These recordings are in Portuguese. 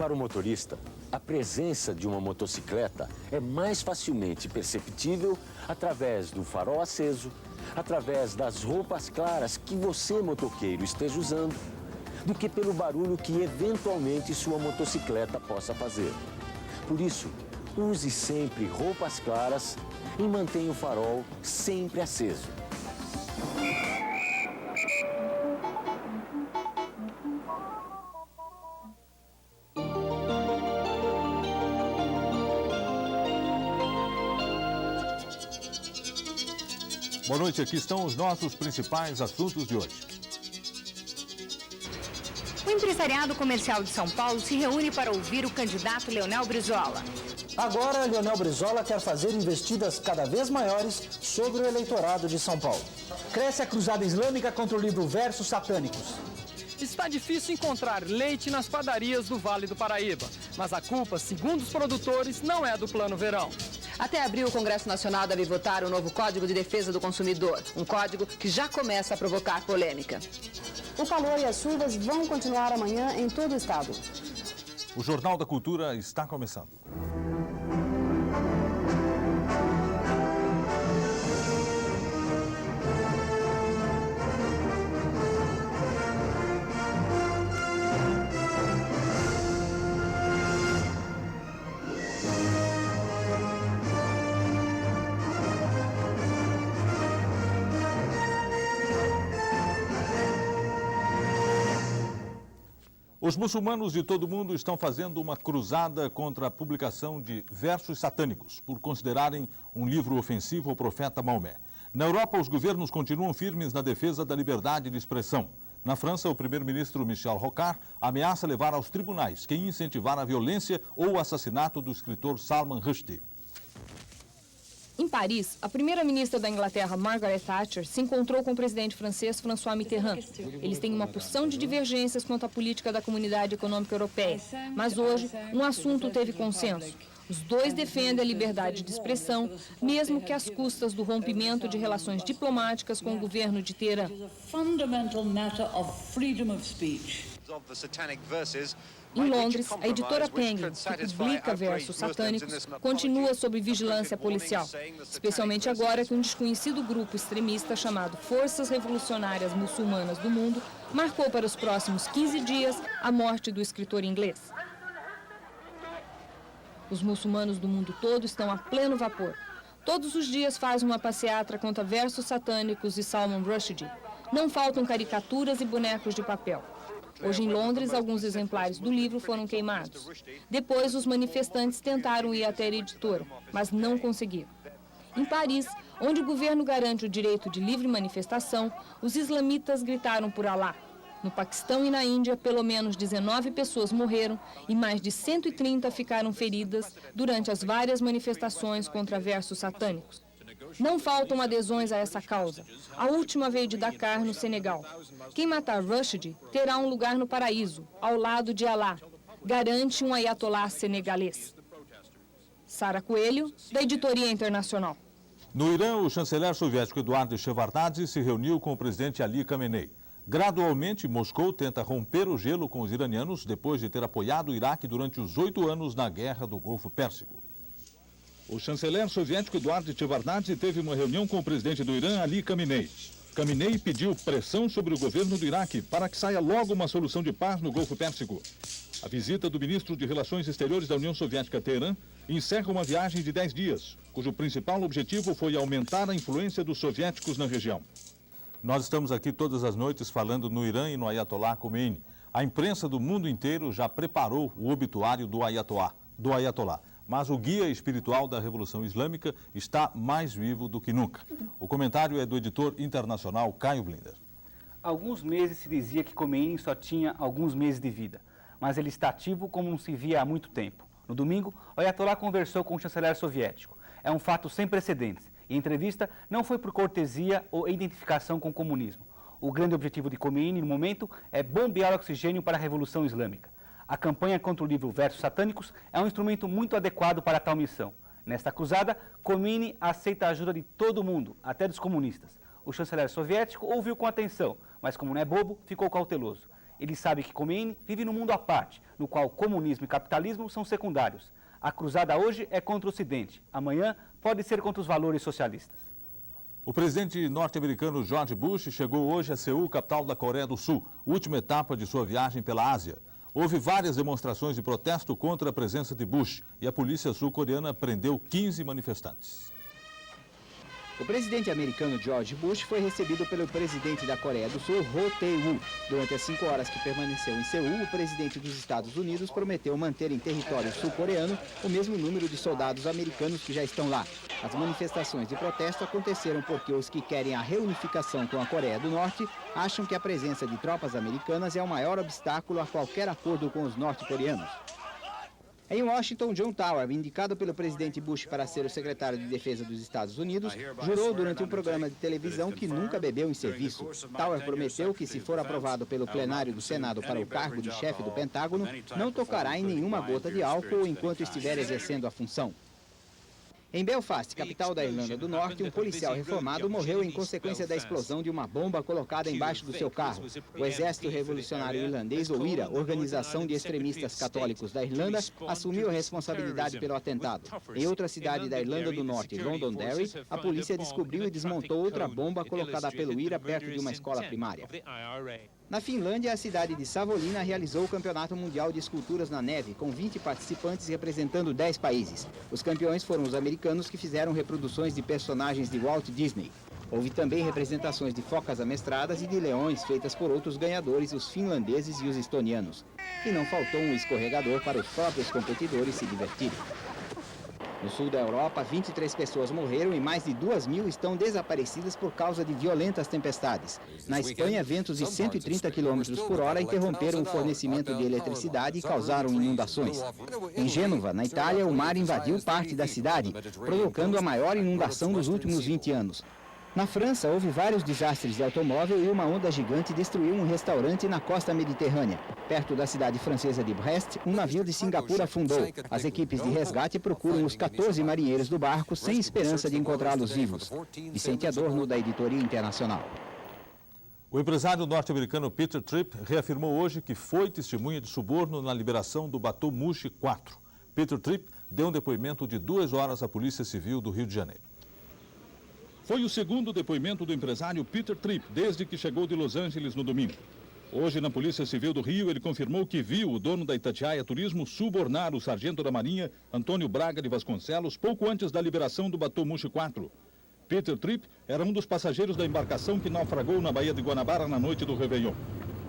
Para o motorista, a presença de uma motocicleta é mais facilmente perceptível através do farol aceso, através das roupas claras que você, motoqueiro, esteja usando, do que pelo barulho que eventualmente sua motocicleta possa fazer. Por isso, use sempre roupas claras e mantenha o farol sempre aceso. Boa noite, aqui estão os nossos principais assuntos de hoje. O empresariado comercial de São Paulo se reúne para ouvir o candidato Leonel Brizola. Agora, Leonel Brizola quer fazer investidas cada vez maiores sobre o eleitorado de São Paulo. Cresce a cruzada islâmica contra o livro Versos Satânicos. Está difícil encontrar leite nas padarias do Vale do Paraíba, mas a culpa, segundo os produtores, não é do Plano Verão. Até abril, o Congresso Nacional deve votar o novo Código de Defesa do Consumidor, um código que já começa a provocar polêmica. O calor e as chuvas vão continuar amanhã em todo o estado. O Jornal da Cultura está começando. Os muçulmanos de todo o mundo estão fazendo uma cruzada contra a publicação de versos satânicos, por considerarem um livro ofensivo ao profeta Maomé. Na Europa, os governos continuam firmes na defesa da liberdade de expressão. Na França, o primeiro-ministro Michel Rocard ameaça levar aos tribunais quem incentivar a violência ou o assassinato do escritor Salman Rushdie. Em Paris, a primeira-ministra da Inglaterra, Margaret Thatcher, se encontrou com o presidente francês François Mitterrand. Eles têm uma porção de divergências quanto à política da Comunidade Econômica Europeia. Mas hoje, um assunto teve consenso. Os dois defendem a liberdade de expressão, mesmo que às custas do rompimento de relações diplomáticas com o governo de Teherã. Em Londres, a editora Penguin, que publica versos satânicos, continua sob vigilância policial, especialmente agora que um desconhecido grupo extremista chamado Forças Revolucionárias Muçulmanas do Mundo marcou para os próximos 15 dias a morte do escritor inglês. Os muçulmanos do mundo todo estão a pleno vapor. Todos os dias fazem uma passeata contra versos satânicos e Salman Rushdie. Não faltam caricaturas e bonecos de papel. Hoje, em Londres, alguns exemplares do livro foram queimados. Depois, os manifestantes tentaram ir até a editora, mas não conseguiram. Em Paris, onde o governo garante o direito de livre manifestação, os islamitas gritaram por Alá. No Paquistão e na Índia, pelo menos 19 pessoas morreram e mais de 130 ficaram feridas durante as várias manifestações contra versos satânicos. Não faltam adesões a essa causa. A última veio de Dakar, no Senegal. Quem matar Rushdie terá um lugar no paraíso, ao lado de Alá, garante um ayatolá senegalês. Sara Coelho, da Editoria Internacional. No Irã, o chanceler soviético Eduardo Shevardnadze se reuniu com o presidente Ali Khamenei. Gradualmente, Moscou tenta romper o gelo com os iranianos depois de ter apoiado o Iraque durante os 8 anos na Guerra do Golfo Pérsico. O chanceler soviético Eduardo Shevardnadze teve uma reunião com o presidente do Irã, Ali Khamenei. Khamenei pediu pressão sobre o governo do Iraque para que saia logo uma solução de paz no Golfo Pérsico. A visita do ministro de Relações Exteriores da União Soviética a Teherã encerra uma viagem de 10 dias, cujo principal objetivo foi aumentar a influência dos soviéticos na região. Nós estamos aqui todas as noites falando no Irã e no Ayatollah Khomeini. A imprensa do mundo inteiro já preparou o obituário do Ayatollah. Mas o guia espiritual da Revolução Islâmica está mais vivo do que nunca. O comentário é do editor internacional Caio Blinder. Há alguns meses se dizia que Khomeini só tinha alguns meses de vida, mas ele está ativo como não se via há muito tempo. No domingo, o Ayatollah conversou com o chanceler soviético. É um fato sem precedentes, e a entrevista não foi por cortesia ou identificação com o comunismo. O grande objetivo de Khomeini, no momento, é bombear oxigênio para a Revolução Islâmica. A campanha contra o livro Versos Satânicos é um instrumento muito adequado para tal missão. Nesta cruzada, Khomeini aceita a ajuda de todo mundo, até dos comunistas. O chanceler soviético ouviu com atenção, mas como não é bobo, ficou cauteloso. Ele sabe que Khomeini vive num mundo à parte, no qual comunismo e capitalismo são secundários. A cruzada hoje é contra o Ocidente, amanhã pode ser contra os valores socialistas. O presidente norte-americano George Bush chegou hoje a Seul, capital da Coreia do Sul, última etapa de sua viagem pela Ásia. Houve várias demonstrações de protesto contra a presença de Bush e a polícia sul-coreana prendeu 15 manifestantes. O presidente americano George Bush foi recebido pelo presidente da Coreia do Sul, Roh Tae-woo. Durante as 5 horas que permaneceu em Seul, o presidente dos Estados Unidos prometeu manter em território sul-coreano o mesmo número de soldados americanos que já estão lá. As manifestações de protesto aconteceram porque os que querem a reunificação com a Coreia do Norte acham que a presença de tropas americanas é o maior obstáculo a qualquer acordo com os norte-coreanos. Em Washington, John Tower, indicado pelo presidente Bush para ser o secretário de Defesa dos Estados Unidos, jurou durante um programa de televisão que nunca bebeu em serviço. Tower prometeu que, se for aprovado pelo plenário do Senado para o cargo de chefe do Pentágono, não tocará em nenhuma gota de álcool enquanto estiver exercendo a função. Em Belfast, capital da Irlanda do Norte, um policial reformado morreu em consequência da explosão de uma bomba colocada embaixo do seu carro. O Exército Revolucionário Irlandês, ou IRA, organização de extremistas católicos da Irlanda, assumiu a responsabilidade pelo atentado. Em outra cidade da Irlanda do Norte, Londonderry, a polícia descobriu e desmontou outra bomba colocada pelo IRA perto de uma escola primária. Na Finlândia, a cidade de Savonlinna realizou o Campeonato Mundial de Esculturas na Neve, com 20 participantes representando 10 países. Os campeões foram os americanos, que fizeram reproduções de personagens de Walt Disney. Houve também representações de focas amestradas e de leões feitas por outros ganhadores, os finlandeses e os estonianos. E não faltou um escorregador para os próprios competidores se divertirem. No sul da Europa, 23 pessoas morreram e mais de 2.000 estão desaparecidas por causa de violentas tempestades. Na Espanha, ventos de 130 km por hora interromperam o fornecimento de eletricidade e causaram inundações. Em Gênova, na Itália, o mar invadiu parte da cidade, provocando a maior inundação dos últimos 20 anos. Na França, houve vários desastres de automóvel e uma onda gigante destruiu um restaurante na costa mediterrânea. Perto da cidade francesa de Brest, um navio de Singapura afundou. As equipes de resgate procuram os 14 marinheiros do barco sem esperança de encontrá-los vivos. Vicente Adorno, da Editoria Internacional. O empresário norte-americano Peter Tripp reafirmou hoje que foi testemunha de suborno na liberação do Bateau Mouche 4. Peter Tripp deu um depoimento de 2 horas à Polícia Civil do Rio de Janeiro. Foi o segundo depoimento do empresário Peter Tripp desde que chegou de Los Angeles no domingo. Hoje, na Polícia Civil do Rio, ele confirmou que viu o dono da Itatiaia Turismo subornar o sargento da Marinha, Antônio Braga de Vasconcelos, pouco antes da liberação do Bateau Mouche 4. Peter Tripp era um dos passageiros da embarcação que naufragou na Baía de Guanabara na noite do Réveillon.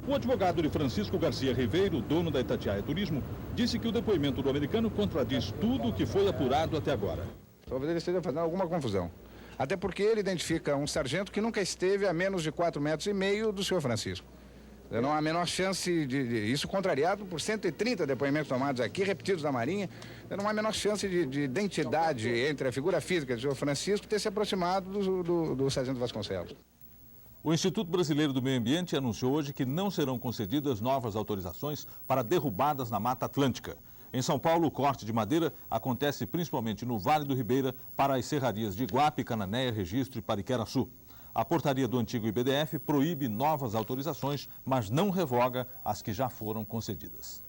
O advogado de Francisco Garcia Ribeiro, dono da Itatiaia Turismo, disse que o depoimento do americano contradiz tudo o que foi apurado até agora. Talvez ele esteja fazendo alguma confusão. Até porque ele identifica um sargento que nunca esteve a menos de 4,5 metros do senhor Francisco. Não há a menor chance de isso contrariado por 130 depoimentos tomados aqui, repetidos da Marinha. Não há a menor chance de identidade entre a figura física do senhor Francisco ter se aproximado do sargento Vasconcelos. O Instituto Brasileiro do Meio Ambiente anunciou hoje que não serão concedidas novas autorizações para derrubadas na Mata Atlântica. Em São Paulo, o corte de madeira acontece principalmente no Vale do Ribeira para as serrarias de Iguape, Cananéia, Registro e Pariqueraçu. A portaria do antigo IBDF proíbe novas autorizações, mas não revoga as que já foram concedidas.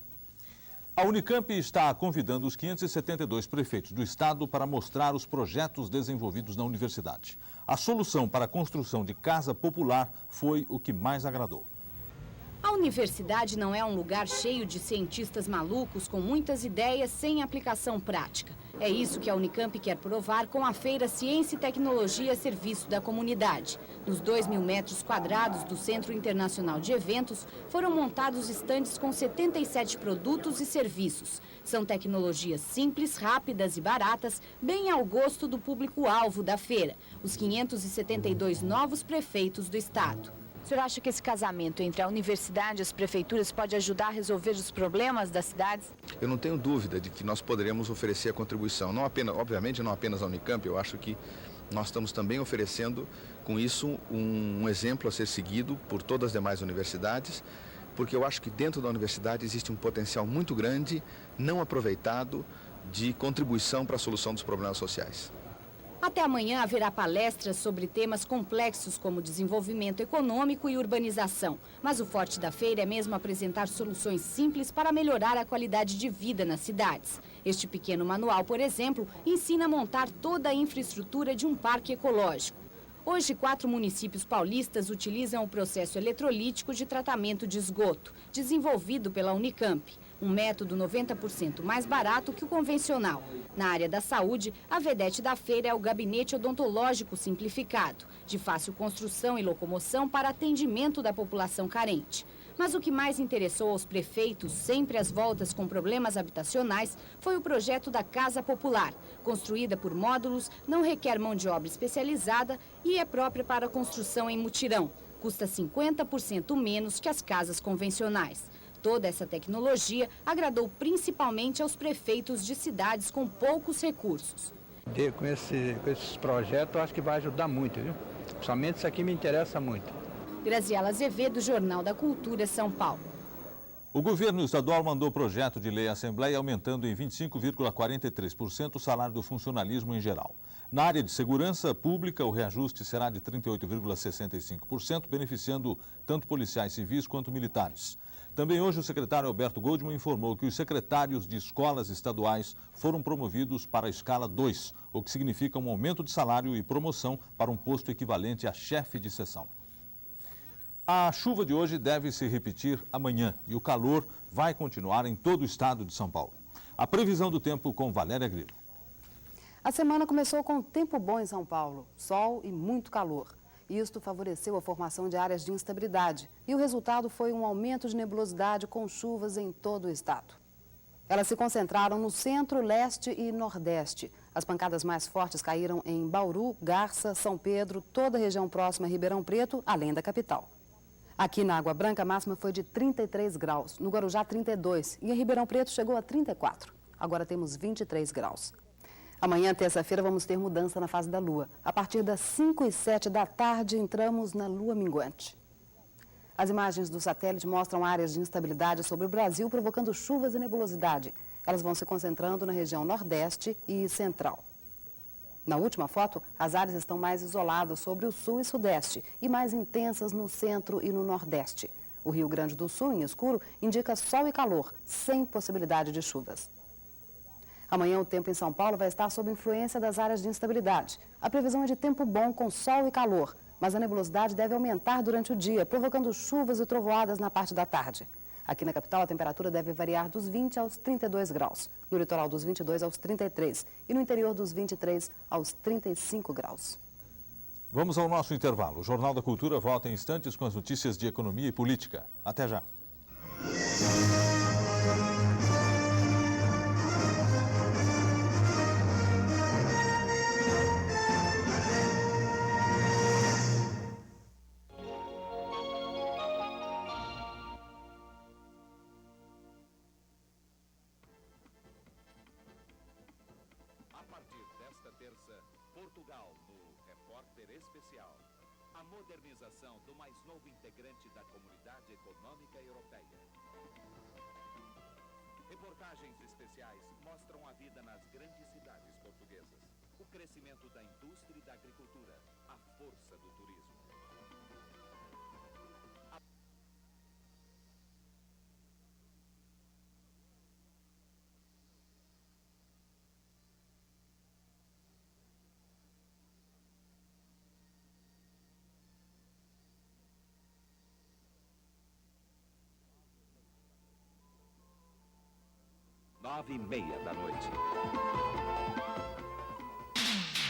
A Unicamp está convidando os 572 prefeitos do estado para mostrar os projetos desenvolvidos na universidade. A solução para a construção de casa popular foi o que mais agradou. A universidade não é um lugar cheio de cientistas malucos com muitas ideias sem aplicação prática. É isso que a Unicamp quer provar com a Feira Ciência e Tecnologia a serviço da comunidade. Nos 2.000 metros quadrados do Centro Internacional de Eventos, foram montados estandes com 77 produtos e serviços. São tecnologias simples, rápidas e baratas, bem ao gosto do público-alvo da feira, os 572 novos prefeitos do estado. O senhor acha que esse casamento entre a universidade e as prefeituras pode ajudar a resolver os problemas das cidades? Eu não tenho dúvida de que nós poderemos oferecer a contribuição, não apenas, obviamente não apenas a Unicamp, eu acho que nós estamos também oferecendo com isso um exemplo a ser seguido por todas as demais universidades, porque eu acho que dentro da universidade existe um potencial muito grande, não aproveitado, de contribuição para a solução dos problemas sociais. Até amanhã haverá palestras sobre temas complexos como desenvolvimento econômico e urbanização. Mas o forte da feira é mesmo apresentar soluções simples para melhorar a qualidade de vida nas cidades. Este pequeno manual, por exemplo, ensina a montar toda a infraestrutura de um parque ecológico. Hoje, 4 municípios paulistas utilizam o processo eletrolítico de tratamento de esgoto, desenvolvido pela Unicamp. Um método 90% mais barato que o convencional. Na área da saúde, a vedete da feira é o gabinete odontológico simplificado, de fácil construção e locomoção para atendimento da população carente. Mas o que mais interessou aos prefeitos, sempre às voltas com problemas habitacionais, foi o projeto da Casa Popular. Construída por módulos, não requer mão de obra especializada e é própria para construção em mutirão. Custa 50% menos que as casas convencionais. Toda essa tecnologia agradou principalmente aos prefeitos de cidades com poucos recursos. Com esses projetos, eu acho que vai ajudar muito, viu? Somente isso aqui me interessa muito. Graziela Azevedo, Jornal da Cultura, São Paulo. O governo estadual mandou projeto de lei à Assembleia aumentando em 25,43% o salário do funcionalismo em geral. Na área de segurança pública, o reajuste será de 38,65%, beneficiando tanto policiais civis quanto militares. Também hoje o secretário Alberto Goldman informou que os secretários de escolas estaduais foram promovidos para a escala 2, o que significa um aumento de salário e promoção para um posto equivalente a chefe de seção. A chuva de hoje deve se repetir amanhã e o calor vai continuar em todo o estado de São Paulo. A previsão do tempo com Valéria Grilo. A semana começou com tempo bom em São Paulo, sol e muito calor. Isto favoreceu a formação de áreas de instabilidade e o resultado foi um aumento de nebulosidade com chuvas em todo o estado. Elas se concentraram no centro, leste e nordeste. As pancadas mais fortes caíram em Bauru, Garça, São Pedro, toda a região próxima a Ribeirão Preto, além da capital. Aqui na Água Branca a máxima foi de 33 graus, no Guarujá 32 e em Ribeirão Preto chegou a 34. Agora temos 23 graus. Amanhã, terça-feira, vamos ter mudança na fase da Lua. A partir das 5h07 da tarde, entramos na Lua minguante. As imagens do satélite mostram áreas de instabilidade sobre o Brasil, provocando chuvas e nebulosidade. Elas vão se concentrando na região nordeste e central. Na última foto, as áreas estão mais isoladas sobre o sul e sudeste e mais intensas no centro e no nordeste. O Rio Grande do Sul, em escuro, indica sol e calor, sem possibilidade de chuvas. Amanhã o tempo em São Paulo vai estar sob influência das áreas de instabilidade. A previsão é de tempo bom com sol e calor, mas a nebulosidade deve aumentar durante o dia, provocando chuvas e trovoadas na parte da tarde. Aqui na capital a temperatura deve variar dos 20 aos 32 graus, no litoral dos 22 aos 33 e no interior dos 23 aos 35 graus. Vamos ao nosso intervalo. O Jornal da Cultura volta em instantes com as notícias de economia e política. Até já. Portugal, no Repórter Especial. A modernização do mais novo integrante da Comunidade Econômica Europeia. Reportagens especiais mostram a vida nas grandes cidades portuguesas. O crescimento da indústria e da agricultura. A força do turismo. Nove e meia da noite.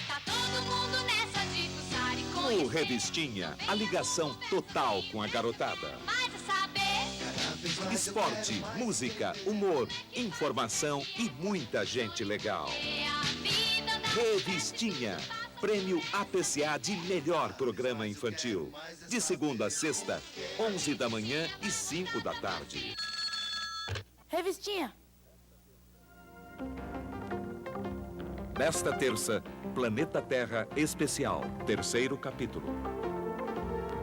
Tá todo mundo nessa de fuçar e conhecer. O Revistinha, a ligação total com a garotada. Mais a saber. Esporte, música, humor, informação e muita gente legal. É a vida da... Revistinha, prêmio APCA de melhor programa infantil. De segunda a sexta, 11 da manhã e 5 da tarde. Revistinha. Nesta terça, Planeta Terra Especial, terceiro capítulo.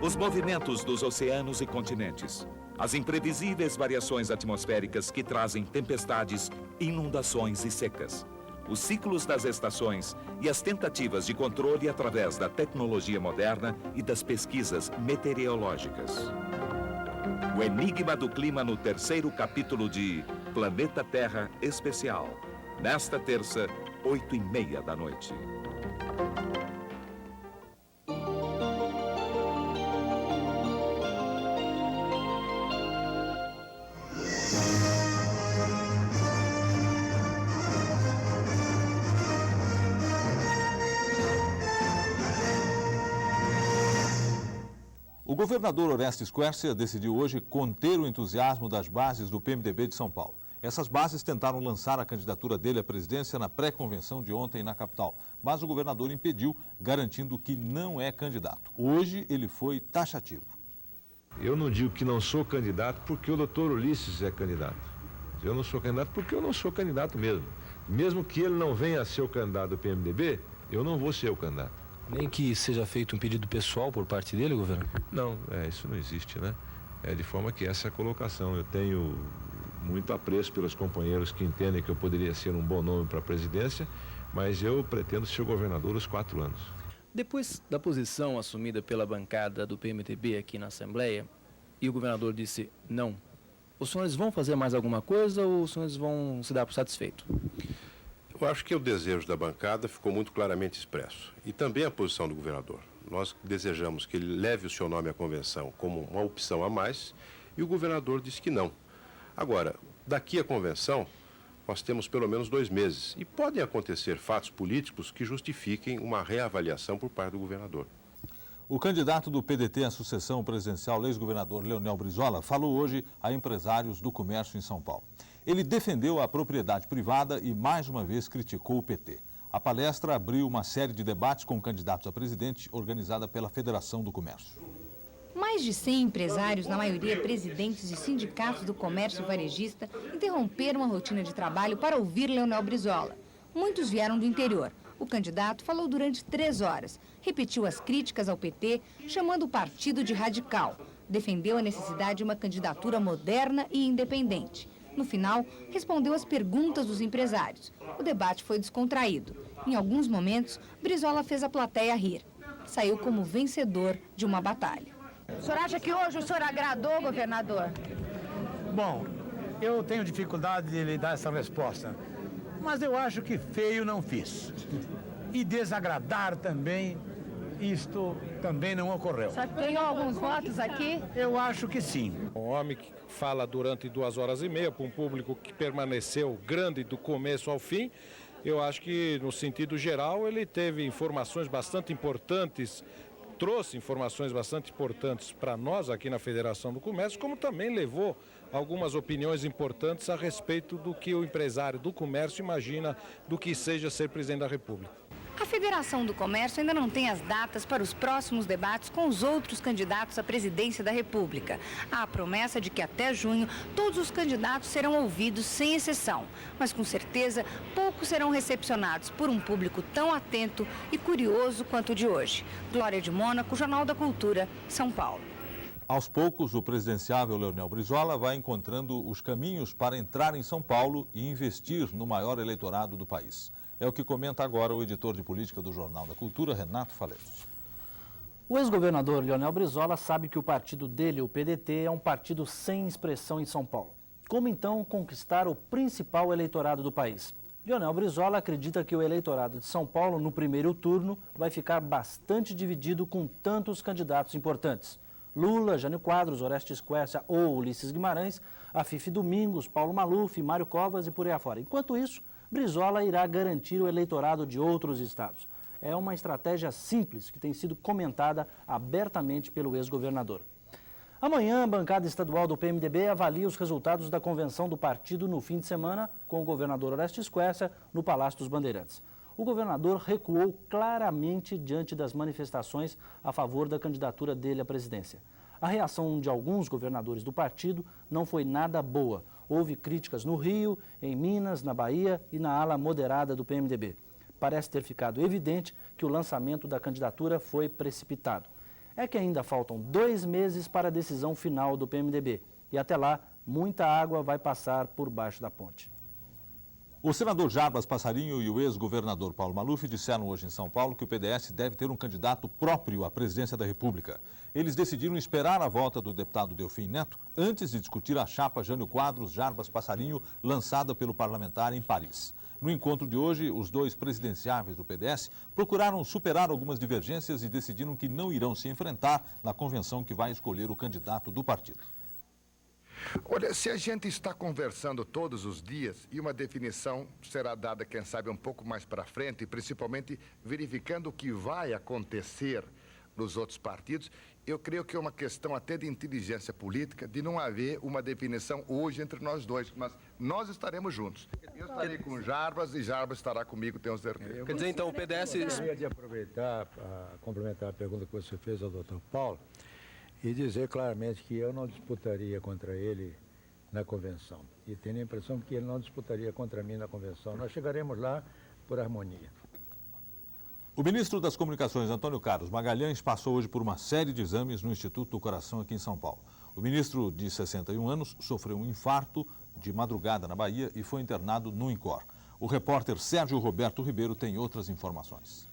Os movimentos dos oceanos e continentes. As imprevisíveis variações atmosféricas que trazem tempestades, inundações e secas. os ciclos das estações e as tentativas de controle através da tecnologia moderna e das pesquisas meteorológicas. O enigma do clima no 3º capítulo de Planeta Terra Especial, nesta terça, 8h30 da noite. O governador Orestes Quércia decidiu hoje conter o entusiasmo das bases do PMDB de São Paulo. Essas bases tentaram lançar a candidatura dele à presidência na pré-convenção de ontem na capital, mas o governador impediu, garantindo que não é candidato. Hoje ele foi taxativo. Eu não digo que não sou candidato porque o doutor Ulisses é candidato. Eu não sou candidato porque eu não sou candidato mesmo. Mesmo que ele não venha a ser o candidato do PMDB, eu não vou ser o candidato. Nem que seja feito um pedido pessoal por parte dele, governador? Não, isso não existe, né? De forma que essa é a colocação. Eu tenho muito apreço pelos companheiros que entendem que eu poderia ser um bom nome para a presidência, mas eu pretendo ser governador os 4 anos. Depois da posição assumida pela bancada do PMDB aqui na Assembleia, e o governador disse não, os senhores vão fazer mais alguma coisa ou os senhores vão se dar por satisfeito? Eu acho que o desejo da bancada ficou muito claramente expresso. E também a posição do governador. Nós desejamos que ele leve o seu nome à convenção como uma opção a mais, e o governador disse que não. Agora, daqui à convenção, nós temos pelo menos 2 meses. E podem acontecer fatos políticos que justifiquem uma reavaliação por parte do governador. O candidato do PDT à sucessão presidencial, ex-governador Leonel Brizola, falou hoje a empresários do comércio em São Paulo. Ele defendeu a propriedade privada e, mais uma vez, criticou o PT. A palestra abriu uma série de debates com candidatos a presidente, organizada pela Federação do Comércio. Mais de 100 empresários, na maioria presidentes de sindicatos do comércio varejista, interromperam a rotina de trabalho para ouvir Leonel Brizola. Muitos vieram do interior. O candidato falou durante 3 horas, repetiu as críticas ao PT, chamando o partido de radical. Defendeu a necessidade de uma candidatura moderna e independente. No final, respondeu às perguntas dos empresários. O debate foi descontraído. Em alguns momentos, Brizola fez a plateia rir. Saiu como vencedor de uma batalha. O senhor acha que hoje o senhor agradou, governador? Bom, eu tenho dificuldade de lhe dar essa resposta, mas eu acho que feio não fiz. E desagradar também, isto também não ocorreu. Só ganhou alguns votos aqui? Eu acho que sim. Um homem que fala durante 2 horas e meia para um público que permaneceu grande do começo ao fim, eu acho que, no sentido geral, ele teve informações bastante importantes, trouxe informações bastante importantes para nós aqui na Federação do Comércio, como também levou algumas opiniões importantes a respeito do que o empresário do comércio imagina do que seja ser presidente da República. A Federação do Comércio ainda não tem as datas para os próximos debates com os outros candidatos à presidência da República. Há a promessa de que até junho todos os candidatos serão ouvidos sem exceção, mas com certeza poucos serão recepcionados por um público tão atento e curioso quanto o de hoje. Glória de Mônaco, Jornal da Cultura, São Paulo. Aos poucos, o presidenciável Leonel Brizola vai encontrando os caminhos para entrar em São Paulo e investir no maior eleitorado do país. É o que comenta agora o editor de política do Jornal da Cultura, Renato Faleiro. O ex-governador Leonel Brizola sabe que o partido dele, o PDT, é um partido sem expressão em São Paulo. Como então conquistar o principal eleitorado do país? Leonel Brizola acredita que o eleitorado de São Paulo, no primeiro turno, vai ficar bastante dividido com tantos candidatos importantes. Lula, Jânio Quadros, Orestes Quércia ou Ulisses Guimarães, Afife Domingos, Paulo Maluf, Mário Covas e por aí afora. Enquanto isso, Brizola irá garantir o eleitorado de outros estados. É uma estratégia simples que tem sido comentada abertamente pelo ex-governador. Amanhã, a bancada estadual do PMDB avalia os resultados da convenção do partido no fim de semana com o governador Orestes Quércia no Palácio dos Bandeirantes. O governador recuou claramente diante das manifestações a favor da candidatura dele à presidência. A reação de alguns governadores do partido não foi nada boa. Houve críticas no Rio, em Minas, na Bahia e na ala moderada do PMDB. Parece ter ficado evidente que o lançamento da candidatura foi precipitado. É que ainda faltam 2 meses para a decisão final do PMDB. E até lá, muita água vai passar por baixo da ponte. O senador Jarbas Passarinho e o ex-governador Paulo Maluf disseram hoje em São Paulo que o PDS deve ter um candidato próprio à presidência da República. Eles decidiram esperar a volta do deputado Delfim Neto antes de discutir a chapa Jânio Quadros Jarbas Passarinho lançada pelo parlamentar em Paris. No encontro de hoje, os dois presidenciáveis do PDS procuraram superar algumas divergências e decidiram que não irão se enfrentar na convenção que vai escolher o candidato do partido. Olha, se a gente está conversando todos os dias e uma definição será dada, quem sabe, um pouco mais para frente, principalmente verificando o que vai acontecer nos outros partidos, eu creio que é uma questão até de inteligência política, de não haver uma definição hoje entre nós dois, mas nós estaremos juntos. Eu estarei com o Jarbas e Jarbas estará comigo, tenho certeza. Quer dizer, então, o PDS... Eu gostaria de aproveitar para complementar a pergunta que você fez ao Dr. Paulo e dizer claramente que eu não disputaria contra ele na convenção. E tenho a impressão que ele não disputaria contra mim na convenção. Nós chegaremos lá por harmonia. O ministro das Comunicações, Antônio Carlos Magalhães, passou hoje por uma série de exames no Instituto do Coração aqui em São Paulo. O ministro, de 61 anos, sofreu um infarto de madrugada na Bahia e foi internado no INCOR. O repórter Sérgio Roberto Ribeiro tem outras informações.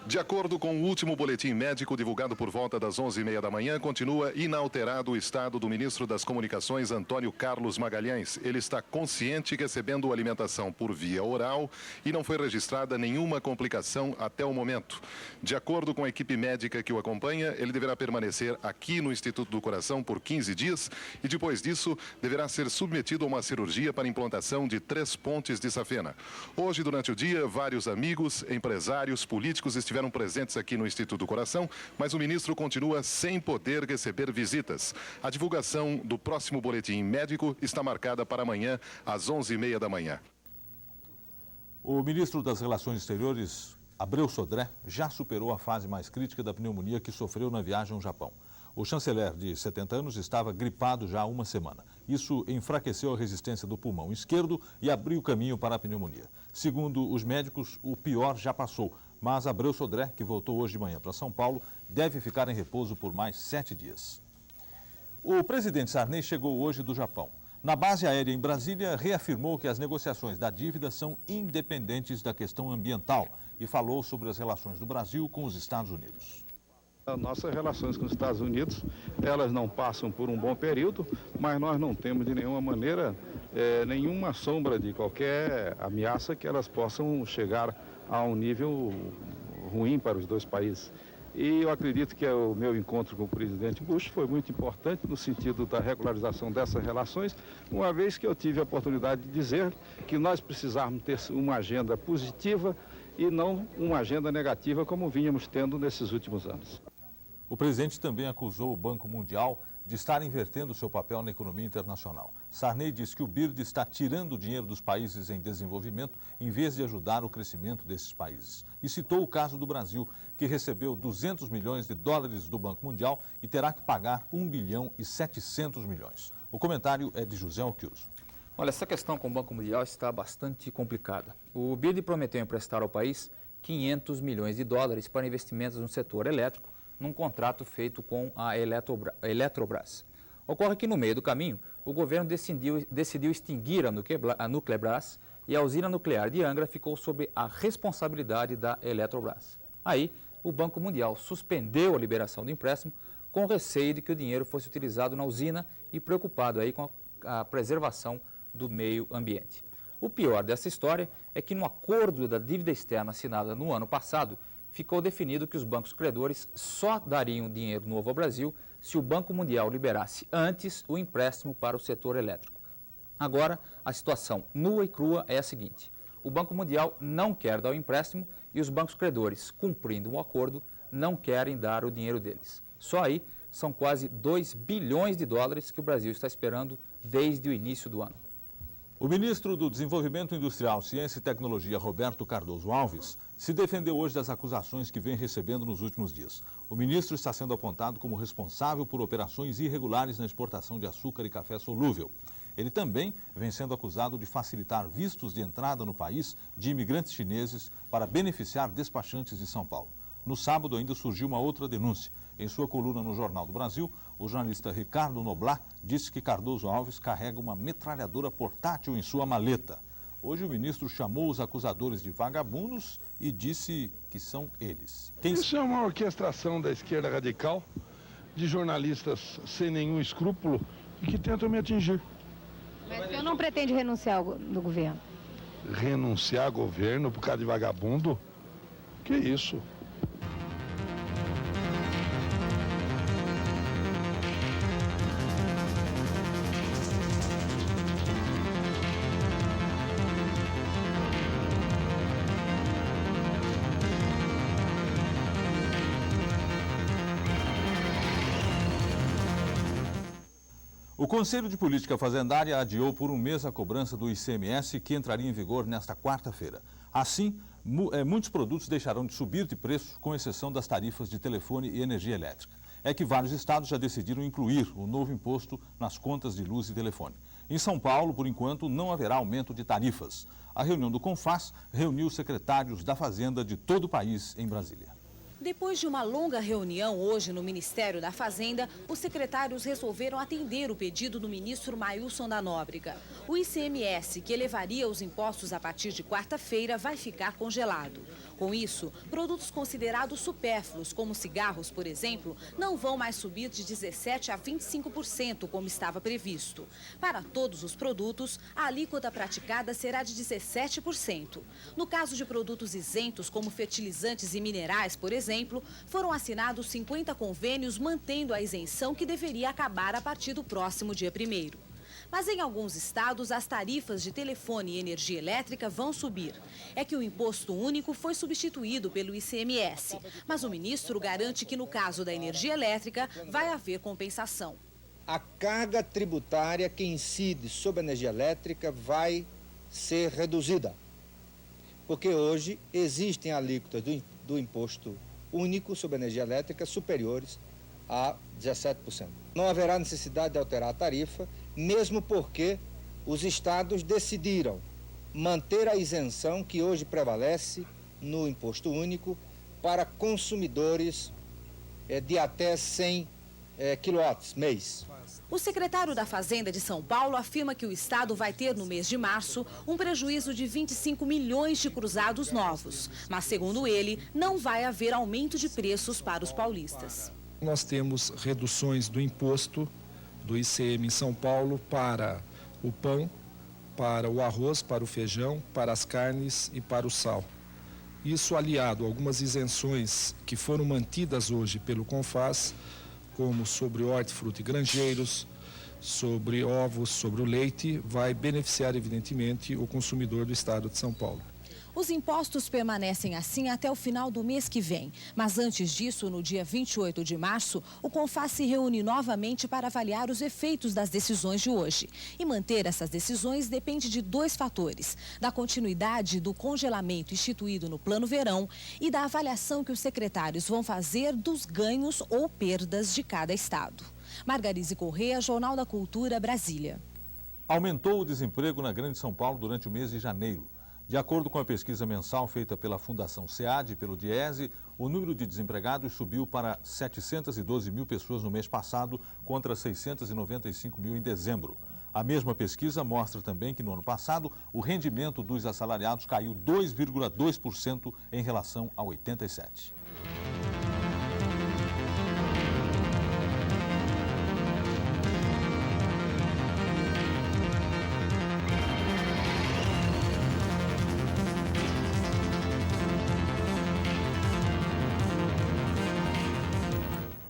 De acordo com o último boletim médico divulgado por volta das 11h30 da manhã, continua inalterado o estado do ministro das Comunicações, Antônio Carlos Magalhães. Ele está consciente, recebendo alimentação por via oral e não foi registrada nenhuma complicação até o momento. De acordo com a equipe médica que o acompanha, ele deverá permanecer aqui no Instituto do Coração por 15 dias e depois disso deverá ser submetido a uma cirurgia para implantação de 3 pontes de safena. Hoje, durante o dia, vários amigos, empresários, políticos estiveram presentes aqui no Instituto do Coração, mas o ministro continua sem poder receber visitas. A divulgação do próximo boletim médico está marcada para amanhã, às 11h30 da manhã. O ministro das Relações Exteriores, Abreu Sodré, já superou a fase mais crítica da pneumonia que sofreu na viagem ao Japão. O chanceler, de 70 anos, estava gripado já há uma semana. Isso enfraqueceu a resistência do pulmão esquerdo e abriu caminho para a pneumonia. Segundo os médicos, o pior já passou, mas Abreu Sodré, que voltou hoje de manhã para São Paulo, deve ficar em repouso por mais 7 dias. O presidente Sarney chegou hoje do Japão. Na base aérea em Brasília, reafirmou que as negociações da dívida são independentes da questão ambiental e falou sobre as relações do Brasil com os Estados Unidos. As nossas relações com os Estados Unidos, elas não passam por um bom período, mas nós não temos de nenhuma maneira nenhuma sombra de qualquer ameaça que elas possam chegar a um nível ruim para os dois países. E eu acredito que o meu encontro com o presidente Bush foi muito importante no sentido da regularização dessas relações, uma vez que eu tive a oportunidade de dizer que nós precisávamos ter uma agenda positiva e não uma agenda negativa como vínhamos tendo nesses últimos anos. O presidente também acusou o Banco Mundial de estar invertendo seu papel na economia internacional. Sarney disse que o BIRD está tirando o dinheiro dos países em desenvolvimento em vez de ajudar o crescimento desses países. E citou o caso do Brasil, que recebeu 200 milhões de dólares do Banco Mundial e terá que pagar 1 bilhão e 700 milhões. O comentário é de José Alquiuso. Olha, essa questão com o Banco Mundial está bastante complicada. O BIRD prometeu emprestar ao país 500 milhões de dólares para investimentos no setor elétrico, num contrato feito com a Eletrobras. Ocorre que no meio do caminho, o governo decidiu extinguir a Nuclebras e a usina nuclear de Angra ficou sob a responsabilidade da Eletrobras. Aí, o Banco Mundial suspendeu a liberação do empréstimo com receio de que o dinheiro fosse utilizado na usina e preocupado aí com a preservação do meio ambiente. O pior dessa história é que no acordo da dívida externa assinada no ano passado, ficou definido que os bancos credores só dariam dinheiro novo ao Brasil se o Banco Mundial liberasse antes o empréstimo para o setor elétrico. Agora, a situação nua e crua é a seguinte: o Banco Mundial não quer dar o empréstimo e os bancos credores, cumprindo um acordo, não querem dar o dinheiro deles. Só aí são quase 2 bilhões de dólares que o Brasil está esperando desde o início do ano. O ministro do Desenvolvimento Industrial, Ciência e Tecnologia, Roberto Cardoso Alves, se defendeu hoje das acusações que vem recebendo nos últimos dias. O ministro está sendo apontado como responsável por operações irregulares na exportação de açúcar e café solúvel. Ele também vem sendo acusado de facilitar vistos de entrada no país de imigrantes chineses para beneficiar despachantes de São Paulo. No sábado ainda surgiu uma outra denúncia. Em sua coluna no Jornal do Brasil, o jornalista Ricardo Noblat disse que Cardoso Alves carrega uma metralhadora portátil em sua maleta. Hoje o ministro chamou os acusadores de vagabundos e disse que são eles. Isso é uma orquestração da esquerda radical, de jornalistas sem nenhum escrúpulo e que tentam me atingir. Mas o senhor não pretende renunciar do governo? Renunciar ao governo por causa de vagabundo? Que isso? O Conselho de Política Fazendária adiou por um mês a cobrança do ICMS, que entraria em vigor nesta quarta-feira. Assim, muitos produtos deixarão de subir de preço, com exceção das tarifas de telefone e energia elétrica. É que vários estados já decidiram incluir o novo imposto nas contas de luz e telefone. Em São Paulo, por enquanto, não haverá aumento de tarifas. A reunião do CONFAS reuniu secretários da Fazenda de todo o país em Brasília. Depois de uma longa reunião hoje no Ministério da Fazenda, os secretários resolveram atender o pedido do ministro Mailson da Nóbrega. O ICMS, que elevaria os impostos a partir de quarta-feira, vai ficar congelado. Com isso, produtos considerados supérfluos, como cigarros, por exemplo, não vão mais subir de 17% a 25%, como estava previsto. Para todos os produtos, a alíquota praticada será de 17%. No caso de produtos isentos, como fertilizantes e minerais, por exemplo, foram assinados 50 convênios mantendo a isenção que deveria acabar a partir do próximo dia 1º. Mas em alguns estados, as tarifas de telefone e energia elétrica vão subir. É que o imposto único foi substituído pelo ICMS, mas o ministro garante que no caso da energia elétrica vai haver compensação. A carga tributária que incide sobre a energia elétrica vai ser reduzida, porque hoje existem alíquotas do imposto único sobre a energia elétrica superiores a 17%. Não haverá necessidade de alterar a tarifa, mesmo porque os estados decidiram manter a isenção que hoje prevalece no imposto único para consumidores de até 100 quilowatts mês. O secretário da Fazenda de São Paulo afirma que o estado vai ter no mês de março um prejuízo de 25 milhões de cruzados novos. Mas, segundo ele, não vai haver aumento de preços para os paulistas. Nós temos reduções do imposto do ICM em São Paulo para o pão, para o arroz, para o feijão, para as carnes e para o sal. Isso aliado a algumas isenções que foram mantidas hoje pelo CONFAS, como sobre hortifruti e granjeiros, sobre ovos, sobre o leite, vai beneficiar evidentemente o consumidor do estado de São Paulo. Os impostos permanecem assim até o final do mês que vem. Mas antes disso, no dia 28 de março, o CONFAS se reúne novamente para avaliar os efeitos das decisões de hoje. E manter essas decisões depende de dois fatores: da continuidade do congelamento instituído no Plano Verão e da avaliação que os secretários vão fazer dos ganhos ou perdas de cada estado. Margarize Corrêa, Jornal da Cultura, Brasília. Aumentou o desemprego na Grande São Paulo durante o mês de janeiro. De acordo com a pesquisa mensal feita pela Fundação SEAD e pelo Diese, o número de desempregados subiu para 712 mil pessoas no mês passado, contra 695 mil em dezembro. A mesma pesquisa mostra também que no ano passado o rendimento dos assalariados caiu 2,2% em relação a 87.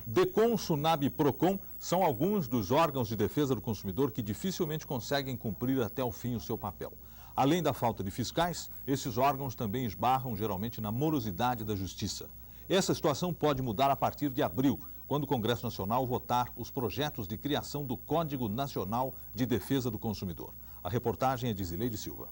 DECOM, SUNAB e PROCON são alguns dos órgãos de defesa do consumidor que dificilmente conseguem cumprir até o fim o seu papel. Além da falta de fiscais, esses órgãos também esbarram geralmente na morosidade da justiça. Essa situação pode mudar a partir de abril, quando o Congresso Nacional votar os projetos de criação do Código Nacional de Defesa do Consumidor. A reportagem é de Zileide Silva.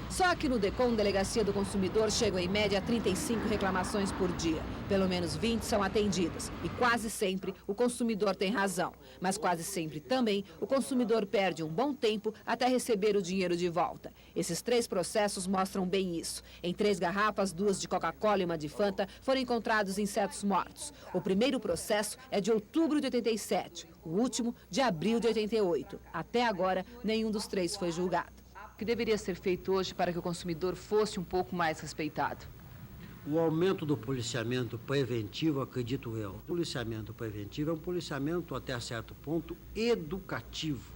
Só que no DECOM, Delegacia do Consumidor, chegam em média a 35 reclamações por dia. Pelo menos 20 são atendidas. E quase sempre o consumidor tem razão. Mas quase sempre também o consumidor perde um bom tempo até receber o dinheiro de volta. Esses 3 processos mostram bem isso. Em 3 garrafas, 2 de Coca-Cola e uma de Fanta, foram encontrados insetos mortos. O primeiro processo é de outubro de 87. O último, de abril de 88. Até agora, nenhum dos 3 foi julgado. O que deveria ser feito hoje para que o consumidor fosse um pouco mais respeitado? O aumento do policiamento preventivo, acredito eu. O policiamento preventivo é um policiamento, até certo ponto, educativo,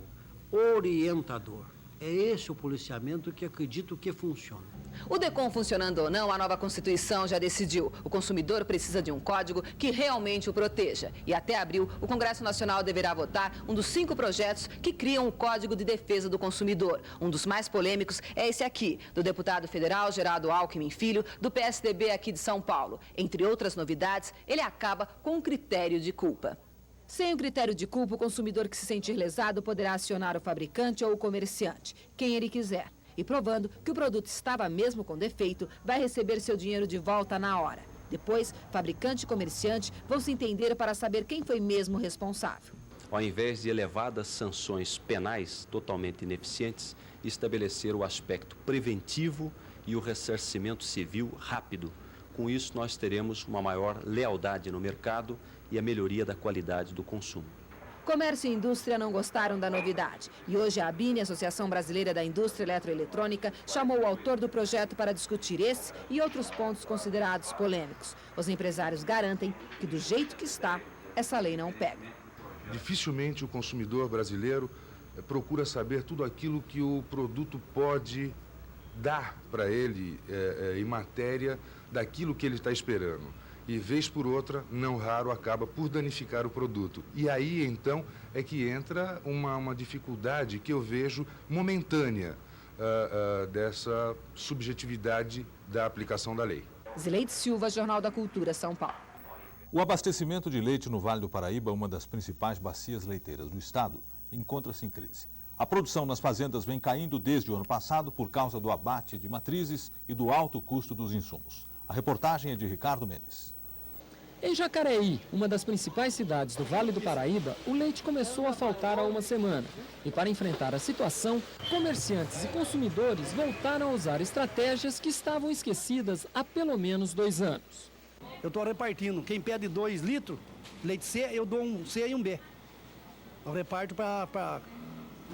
orientador. É esse o policiamento que acredito que funciona. O DECOM funcionando ou não, a nova Constituição já decidiu. O consumidor precisa de um código que realmente o proteja. E até abril, o Congresso Nacional deverá votar um dos 5 projetos que criam o Código de Defesa do Consumidor. Um dos mais polêmicos é esse aqui, do deputado federal Geraldo Alckmin Filho, do PSDB aqui de São Paulo. Entre outras novidades, ele acaba com um critério de culpa. Sem o critério de culpa, o consumidor que se sentir lesado poderá acionar o fabricante ou o comerciante, quem ele quiser. E provando que o produto estava mesmo com defeito, vai receber seu dinheiro de volta na hora. Depois, fabricante e comerciante vão se entender para saber quem foi mesmo responsável. Ao invés de elevadas sanções penais totalmente ineficientes, estabelecer o aspecto preventivo e o ressarcimento civil rápido. Com isso, nós teremos uma maior lealdade no mercado e a melhoria da qualidade do consumo. Comércio e indústria não gostaram da novidade. E hoje a ABINE, Associação Brasileira da Indústria Eletroeletrônica, chamou o autor do projeto para discutir esse e outros pontos considerados polêmicos. Os empresários garantem que, do jeito que está, essa lei não pega. Dificilmente o consumidor brasileiro procura saber tudo aquilo que o produto pode dar para ele em matéria daquilo que ele está esperando. E, vez por outra, não raro, acaba por danificar o produto. E aí, então, é que entra uma dificuldade que eu vejo momentânea dessa subjetividade da aplicação da lei. Zileide Silva, Jornal da Cultura, São Paulo. O abastecimento de leite no Vale do Paraíba, uma das principais bacias leiteiras do estado, encontra-se em crise. A produção nas fazendas vem caindo desde o ano passado por causa do abate de matrizes e do alto custo dos insumos. A reportagem é de Ricardo Mendes. Em Jacareí, uma das principais cidades do Vale do Paraíba, o leite começou a faltar há uma semana. E para enfrentar a situação, comerciantes e consumidores voltaram a usar estratégias que estavam esquecidas há pelo menos 2 anos. Eu estou repartindo. Quem pede 2 litros, leite C, eu dou um C e um B. Eu reparto para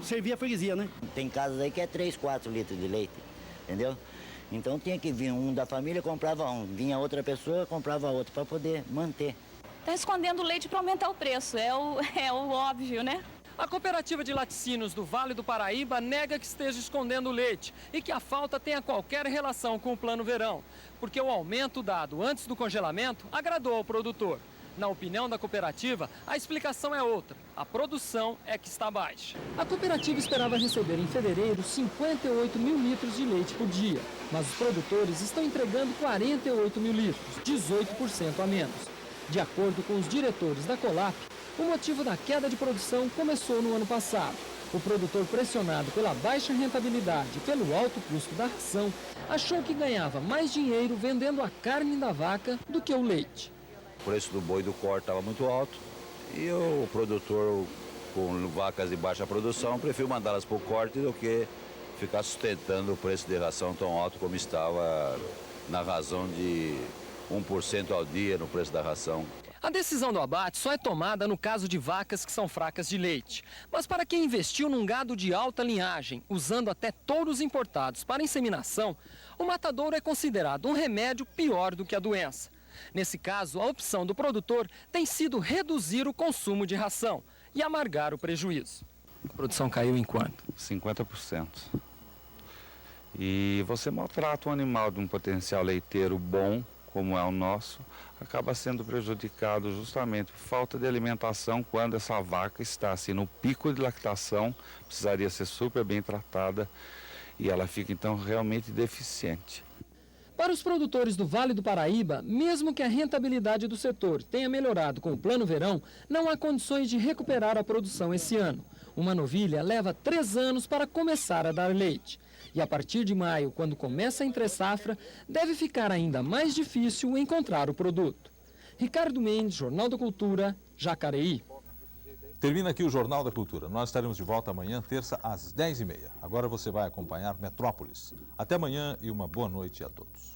servir a freguesia, né? Tem casas aí que é 3, 4 litros de leite, entendeu? Então tinha que vir um da família, comprava um. Vinha outra pessoa, comprava outro, para poder manter. Está escondendo o leite para aumentar o preço, é o óbvio, né? A cooperativa de laticínios do Vale do Paraíba nega que esteja escondendo o leite e que a falta tenha qualquer relação com o Plano Verão, porque o aumento dado antes do congelamento agradou ao produtor. Na opinião da cooperativa, a explicação é outra. A produção é que está baixa. A cooperativa esperava receber em fevereiro 58 mil litros de leite por dia, mas os produtores estão entregando 48 mil litros, 18% a menos. De acordo com os diretores da Colap, o motivo da queda de produção começou no ano passado. O produtor, pressionado pela baixa rentabilidade e pelo alto custo da ração, achou que ganhava mais dinheiro vendendo a carne da vaca do que o leite. O preço do boi do corte estava muito alto e o produtor com vacas de baixa produção preferiu mandá-las para o corte do que ficar sustentando o preço de ração tão alto como estava na razão de 1% ao dia no preço da ração. A decisão do abate só é tomada no caso de vacas que são fracas de leite. Mas para quem investiu num gado de alta linhagem, usando até touros importados para inseminação, o matadouro é considerado um remédio pior do que a doença. Nesse caso, a opção do produtor tem sido reduzir o consumo de ração e amargar o prejuízo. A produção caiu em quanto? 50%. E você maltrata um animal de um potencial leiteiro bom, como é o nosso, acaba sendo prejudicado justamente por falta de alimentação quando essa vaca está assim no pico de lactação, precisaria ser super bem tratada e ela fica então realmente deficiente. Para os produtores do Vale do Paraíba, mesmo que a rentabilidade do setor tenha melhorado com o Plano Verão, não há condições de recuperar a produção esse ano. Uma novilha leva 3 anos para começar a dar leite. E a partir de maio, quando começa a entre-safra, deve ficar ainda mais difícil encontrar o produto. Ricardo Mendes, Jornal da Cultura, Jacareí. Termina aqui o Jornal da Cultura. Nós estaremos de volta amanhã, terça, às 10h30. Agora você vai acompanhar Metrópolis. Até amanhã e uma boa noite a todos.